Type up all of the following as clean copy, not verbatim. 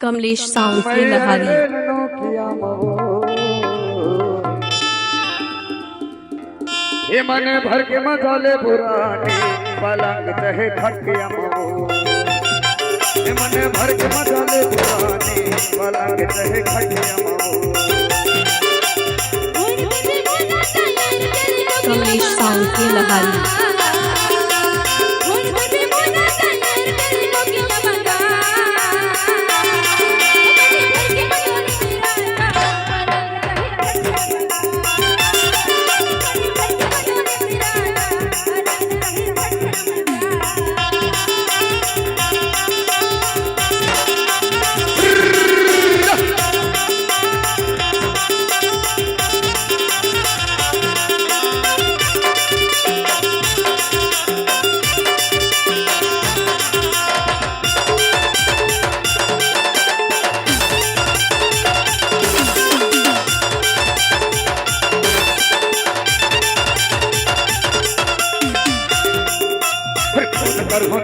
Kamlesh sound की लहारी। ये मन भर के मसाले पुराने पलंग चाहे खटिया ये मन भर के मसाले पुराने पलंग चाहे खटिया कमलेश साउंड की लहारी।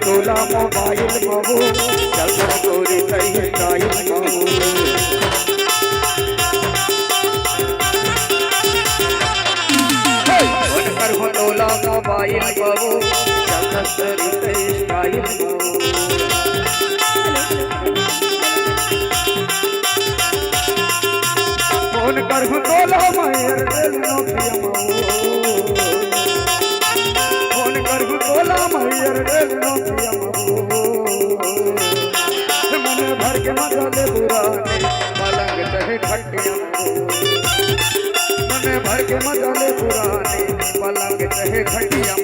टोला मोबाइल मऊ चल तोरी सही स्टाइल मऊ टोला मोबाइल मऊ चल तोरी सही स्टाइल मऊ फोन कर टोला मायर दिल नोकिया मऊ फोन कर टोला मायर दिल नोकिया मन भर के मसाले पुराने पलंग चाहे खटिया मन भर के मसाले पुराने पलंग चाहे खटिया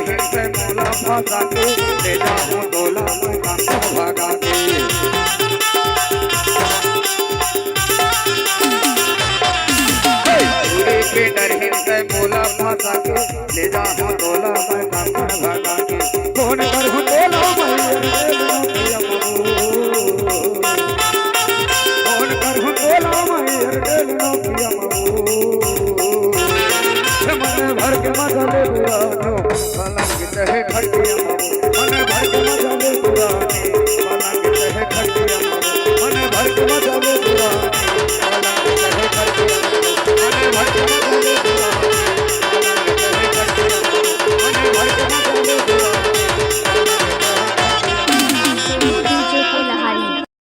भागा के ले जाऊं डोला भागा के पूरे पे डरहिन से मोला भागा के ले जाऊं डोला भागा के कौन कर डोला कौन कर डोला मन भर के मसाले पुरानो पलंग चाहे खटिया मन